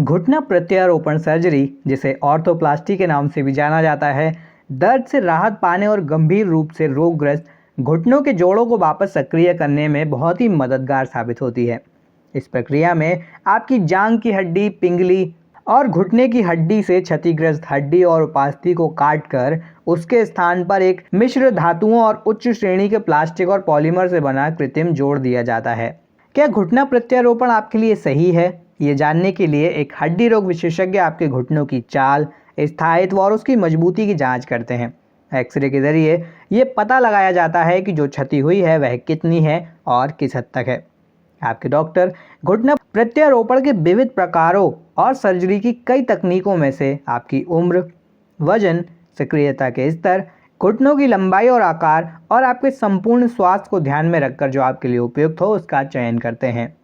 घुटना प्रत्यारोपण सर्जरी, जिसे ऑर्थोप्लास्टी के नाम से भी जाना जाता है, दर्द से राहत पाने और गंभीर रूप से रोगग्रस्त घुटनों के जोड़ों को वापस सक्रिय करने में बहुत ही मददगार साबित होती है। इस प्रक्रिया में आपकी जांघ की हड्डी, पिंगली और घुटने की हड्डी से क्षतिग्रस्त हड्डी और उपास्थि को काटकर उसके स्थान पर एक मिश्र धातुओं और उच्च श्रेणी के प्लास्टिक और पॉलीमर से बना कृत्रिम जोड़ दिया जाता है। क्या घुटना प्रत्यारोपण आपके लिए सही है? ये जानने के लिए एक हड्डी रोग विशेषज्ञ आपके घुटनों की चाल, स्थायित्व और उसकी मजबूती की जांच करते हैं। एक्सरे के जरिए ये पता लगाया जाता है कि जो क्षति हुई है वह कितनी है और किस हद तक है। आपके डॉक्टर घुटना प्रत्यारोपण के विविध प्रकारों और सर्जरी की कई तकनीकों में से आपकी उम्र, वजन, सक्रियता के स्तर, घुटनों की लंबाई और आकार और आपके संपूर्ण स्वास्थ्य को ध्यान में रखकर जो आपके लिए उपयुक्त हो उसका चयन करते हैं।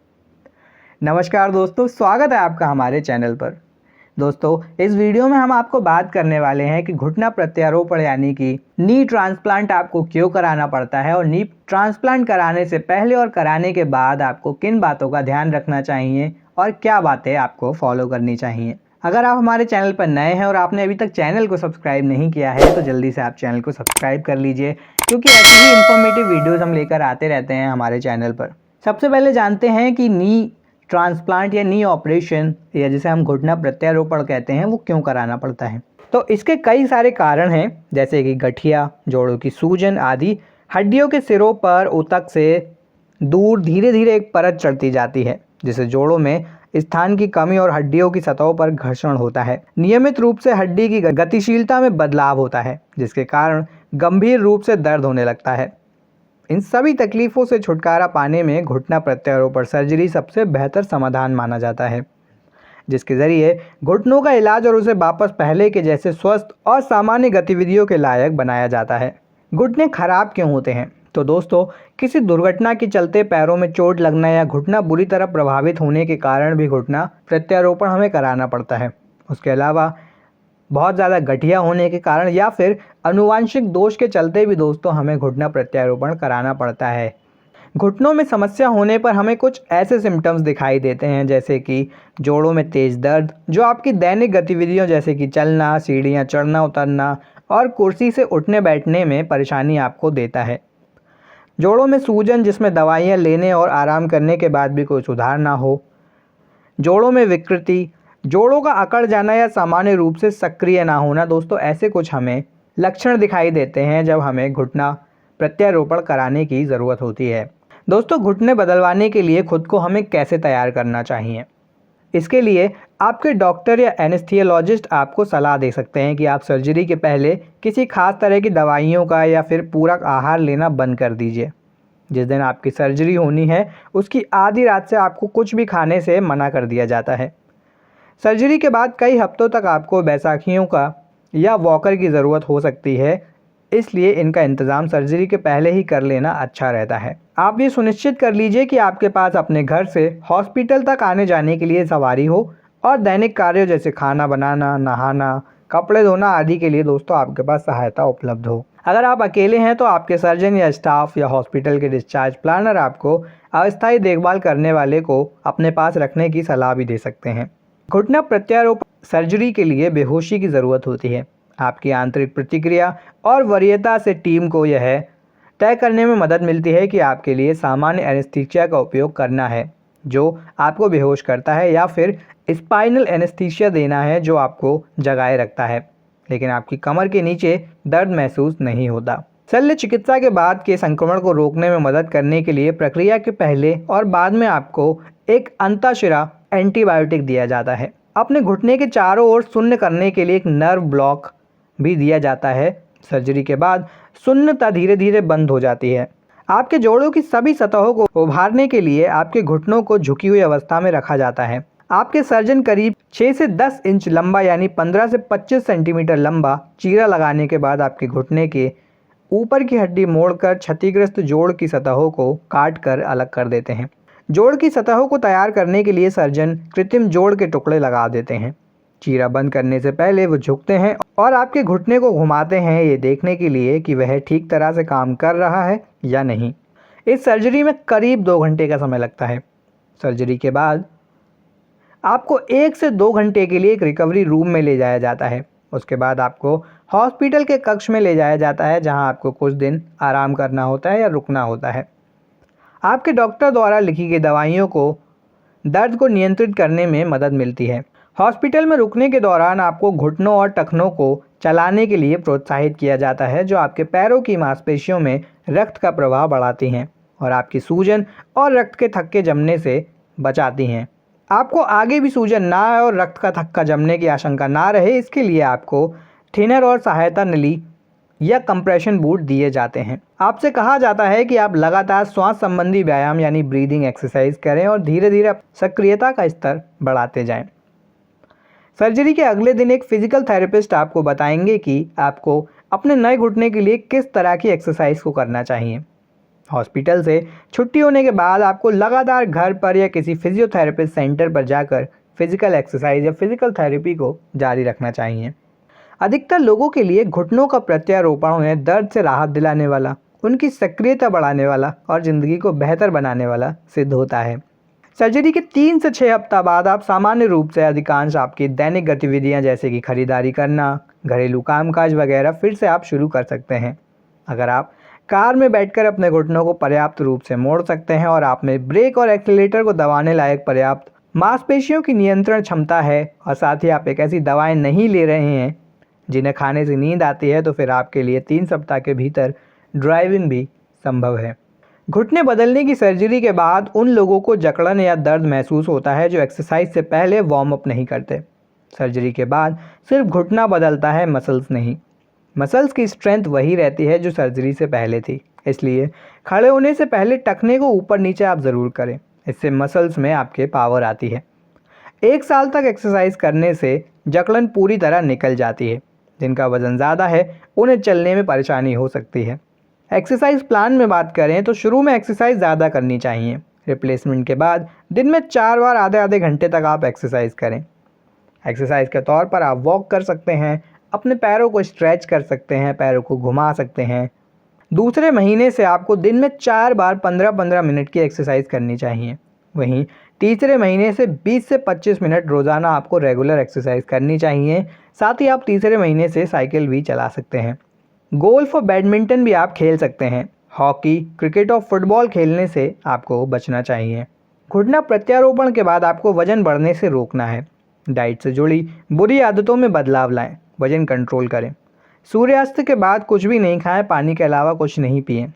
नमस्कार दोस्तों, स्वागत है आपका हमारे चैनल पर। दोस्तों, इस वीडियो में हम आपको बात करने वाले हैं कि घुटना प्रत्यारोपण यानी कि नी ट्रांसप्लांट आपको क्यों कराना पड़ता है और नी ट्रांसप्लांट कराने से पहले और कराने के बाद आपको किन बातों का ध्यान रखना चाहिए और क्या बातें आपको फॉलो करनी चाहिए। अगर आप हमारे चैनल पर नए हैं और आपने अभी तक चैनल को सब्सक्राइब नहीं किया है तो जल्दी से आप चैनल को सब्सक्राइब कर लीजिए, क्योंकि ऐसी ही इंफॉर्मेटिव वीडियोज़ हम लेकर आते रहते हैं हमारे चैनल पर। सबसे पहले जानते हैं कि नी ट्रांसप्लांट या नी ऑपरेशन, या जिसे हम घुटना प्रत्यारोपण कहते हैं, वो क्यों कराना पड़ता है। तो इसके कई सारे कारण हैं, जैसे कि गठिया, जोड़ों की सूजन आदि। हड्डियों के सिरों पर ऊतक से दूर धीरे धीरे एक परत चढ़ती जाती है, जिससे जोड़ों में स्थान की कमी और हड्डियों की सतहों पर घर्षण होता है। नियमित रूप से हड्डी की गतिशीलता में बदलाव होता है, जिसके कारण गंभीर रूप से दर्द होने लगता है। इन सभी तकलीफों से छुटकारा पाने में घुटना प्रत्यारोपण सर्जरी सबसे बेहतर समाधान माना जाता है, जिसके जरिए घुटनों का इलाज और उसे वापस पहले के जैसे स्वस्थ और सामान्य गतिविधियों के लायक बनाया जाता है। घुटने खराब क्यों होते हैं? तो दोस्तों, किसी दुर्घटना के चलते पैरों में चोट लगना या घुटना बुरी तरह प्रभावित होने के कारण भी घुटना प्रत्यारोपण हमें कराना पड़ता है। उसके अलावा बहुत ज़्यादा गठिया होने के कारण या फिर आनुवांशिक दोष के चलते भी दोस्तों हमें घुटना प्रत्यारोपण कराना पड़ता है। घुटनों में समस्या होने पर हमें कुछ ऐसे सिम्टम्स दिखाई देते हैं, जैसे कि जोड़ों में तेज़ दर्द, जो आपकी दैनिक गतिविधियों जैसे कि चलना, सीढ़ियाँ चढ़ना उतरना और कुर्सी से उठने बैठने में परेशानी आपको देता है। जोड़ों में सूजन, जिसमें दवाइयाँ लेने और आराम करने के बाद भी कोई सुधार ना हो। जोड़ों में विकृति, जोड़ों का अकड़ जाना या सामान्य रूप से सक्रिय ना होना। दोस्तों, ऐसे कुछ हमें लक्षण दिखाई देते हैं जब हमें घुटना प्रत्यारोपण कराने की ज़रूरत होती है। दोस्तों, घुटने बदलवाने के लिए खुद को हमें कैसे तैयार करना चाहिए? इसके लिए आपके डॉक्टर या एनेस्थीसियोलॉजिस्ट आपको सलाह दे सकते हैं कि आप सर्जरी के पहले किसी खास तरह की दवाइयों का या फिर पूरक आहार लेना बंद कर दीजिए। जिस दिन आपकी सर्जरी होनी है उसकी आधी रात से आपको कुछ भी खाने से मना कर दिया जाता है। सर्जरी के बाद कई हफ्तों तक आपको बैसाखियों का या वॉकर की ज़रूरत हो सकती है, इसलिए इनका इंतज़ाम सर्जरी के पहले ही कर लेना अच्छा रहता है। आप ये सुनिश्चित कर लीजिए कि आपके पास अपने घर से हॉस्पिटल तक आने जाने के लिए सवारी हो और दैनिक कार्यों जैसे खाना बनाना, नहाना, कपड़े धोना आदि के लिए दोस्तों आपके पास सहायता उपलब्ध हो। अगर आप अकेले हैं तो आपके सर्जन या स्टाफ या हॉस्पिटल के डिस्चार्ज प्लानर आपको अस्थायी देखभाल करने वाले को अपने पास रखने की सलाह भी दे सकते हैं। घुटना प्रत्यारोपण सर्जरी के लिए बेहोशी की ज़रूरत होती है। आपकी आंतरिक प्रतिक्रिया और वरीयता से टीम को यह तय करने में मदद मिलती है कि आपके लिए सामान्य एनेस्थीसिया का उपयोग करना है, जो आपको बेहोश करता है, या फिर स्पाइनल एनेस्थीसिया देना है, जो आपको जगाए रखता है लेकिन आपकी कमर के नीचे दर्द महसूस नहीं होता। शल्य चिकित्सा के बाद के संक्रमण को रोकने में मदद करने के लिए प्रक्रिया के पहले और बाद में आपको एक अंतःशिरा एंटीबायोटिक दिया जाता है। अपने घुटने के चारों ओर शून्य करने के लिए एक नर्व ब्लॉक भी दिया जाता है। सर्जरी के बाद शून्यता धीरे धीरे बंद हो जाती है। आपके जोड़ों की सभी सतहों को उभारने के लिए आपके घुटनों को झुकी हुई अवस्था में रखा जाता है। आपके सर्जन करीब 6 से 10 इंच लंबा यानी 15 से 25 सेंटीमीटर लंबा चीरा लगाने के बाद आपके घुटने के ऊपर की हड्डी मोड़कर क्षतिग्रस्त जोड़ की सतहों को काट कर अलग कर देते हैं। जोड़ की सतहों को तैयार करने के लिए सर्जन कृत्रिम जोड़ के टुकड़े लगा देते हैं। चीरा बंद करने से पहले वो झुकते हैं और आपके घुटने को घुमाते हैं, ये देखने के लिए कि वह ठीक तरह से काम कर रहा है या नहीं। इस सर्जरी में करीब 2 घंटे का समय लगता है। सर्जरी के बाद आपको 1 से 2 घंटे के लिए एक रिकवरी रूम में ले जाया जाता है। उसके बाद आपको हॉस्पिटल के कक्ष में ले जाया जाता है, जहां आपको कुछ दिन आराम करना होता है या रुकना होता है। आपके डॉक्टर द्वारा लिखी गई दवाइयों को दर्द को नियंत्रित करने में मदद मिलती है। हॉस्पिटल में रुकने के दौरान आपको घुटनों और टखनों को चलाने के लिए प्रोत्साहित किया जाता है, जो आपके पैरों की मांसपेशियों में रक्त का प्रवाह बढ़ाती हैं और आपकी सूजन और रक्त के थक्के जमने से बचाती हैं। आपको आगे भी सूजन ना आए और रक्त का थक्का जमने की आशंका ना रहे, इसके लिए आपको थिनर और सहायता नली या कंप्रेशन बूट दिए जाते हैं। आपसे कहा जाता है कि आप लगातार श्वास संबंधी व्यायाम यानी ब्रीदिंग एक्सरसाइज करें और धीरे धीरे सक्रियता का स्तर बढ़ाते जाएं। सर्जरी के अगले दिन एक फिजिकल थेरेपिस्ट आपको बताएंगे कि आपको अपने नए घुटने के लिए किस तरह की एक्सरसाइज को करना चाहिए। हॉस्पिटल से छुट्टी होने के बाद आपको लगातार घर पर या किसी फिजियोथेरेपिस्ट सेंटर पर जाकर फिजिकल एक्सरसाइज या फिजिकल थेरेपी को जारी रखना चाहिए। अधिकतर लोगों के लिए घुटनों का प्रत्यारोपण उन्हें दर्द से राहत दिलाने वाला, उनकी सक्रियता बढ़ाने वाला और ज़िंदगी को बेहतर बनाने वाला सिद्ध होता है। सर्जरी के 3 से 6 हफ्ता बाद आप सामान्य रूप से अधिकांश आपकी दैनिक गतिविधियां जैसे कि खरीदारी करना, घरेलू कामकाज वगैरह फिर से आप शुरू कर सकते हैं। अगर आप कार में बैठकर अपने घुटनों को पर्याप्त रूप से मोड़ सकते हैं और आप में ब्रेक और एक्सीलरेटर को दबाने लायक पर्याप्त मांसपेशियों की नियंत्रण क्षमता है और साथ ही आप एक ऐसी दवाएं नहीं ले रहे हैं जिन्हें खाने से नींद आती है, तो फिर आपके लिए 3 सप्ताह के भीतर ड्राइविंग भी संभव है। घुटने बदलने की सर्जरी के बाद उन लोगों को जकड़न या दर्द महसूस होता है जो एक्सरसाइज से पहले वार्म अप नहीं करते। सर्जरी के बाद सिर्फ घुटना बदलता है, मसल्स नहीं। मसल्स की स्ट्रेंथ वही रहती है जो सर्जरी से पहले थी, इसलिए खड़े होने से पहले टखने को ऊपर नीचे आप ज़रूर करें। इससे मसल्स में आपके पावर आती है। 1 साल तक एक्सरसाइज करने से जकड़न पूरी तरह निकल जाती है। जिनका वज़न ज़्यादा है उन्हें चलने में परेशानी हो सकती है। एक्सरसाइज प्लान में बात करें तो शुरू में एक्सरसाइज ज़्यादा करनी चाहिए। रिप्लेसमेंट के बाद दिन में 4 बार आधे आधे घंटे तक आप एक्सरसाइज करें। एक्सरसाइज के तौर पर आप वॉक कर सकते हैं, अपने पैरों को स्ट्रेच कर सकते हैं, पैरों को घुमा सकते हैं। दूसरे महीने से आपको दिन में 4 बार 15-15 मिनट की एक्सरसाइज करनी चाहिए। वहीं तीसरे महीने से 20 से 25 मिनट रोज़ाना आपको रेगुलर एक्सरसाइज करनी चाहिए। साथ ही आप तीसरे महीने से साइकिल भी चला सकते हैं। गोल्फ और बैडमिंटन भी आप खेल सकते हैं। हॉकी, क्रिकेट और फुटबॉल खेलने से आपको बचना चाहिए। घुटना प्रत्यारोपण के बाद आपको वजन बढ़ने से रोकना है। डाइट से जुड़ी बुरी आदतों में बदलाव लाएं, वजन कंट्रोल करें। सूर्यास्त के बाद कुछ भी नहीं खाएं, पानी के अलावा कुछ नहीं पिएं।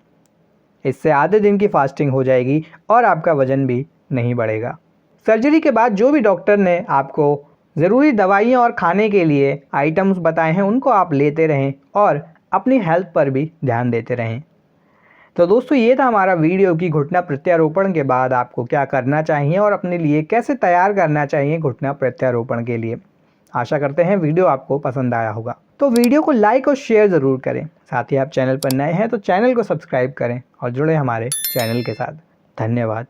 इससे आधे दिन की फास्टिंग हो जाएगी और आपका वजन भी नहीं बढ़ेगा। सर्जरी के बाद जो भी डॉक्टर ने आपको ज़रूरी दवाइयाँ और खाने के लिए आइटम्स बताए हैं उनको आप लेते रहें और अपनी हेल्थ पर भी ध्यान देते रहें। तो दोस्तों, ये था हमारा वीडियो कि घुटना प्रत्यारोपण के बाद आपको क्या करना चाहिए और अपने लिए कैसे तैयार करना चाहिए घुटना प्रत्यारोपण के लिए। आशा करते हैं वीडियो आपको पसंद आया होगा। तो वीडियो को लाइक और शेयर ज़रूर करें। साथ ही आप चैनल पर नए हैं तो चैनल को सब्सक्राइब करें और जुड़े हमारे चैनल के साथ। धन्यवाद।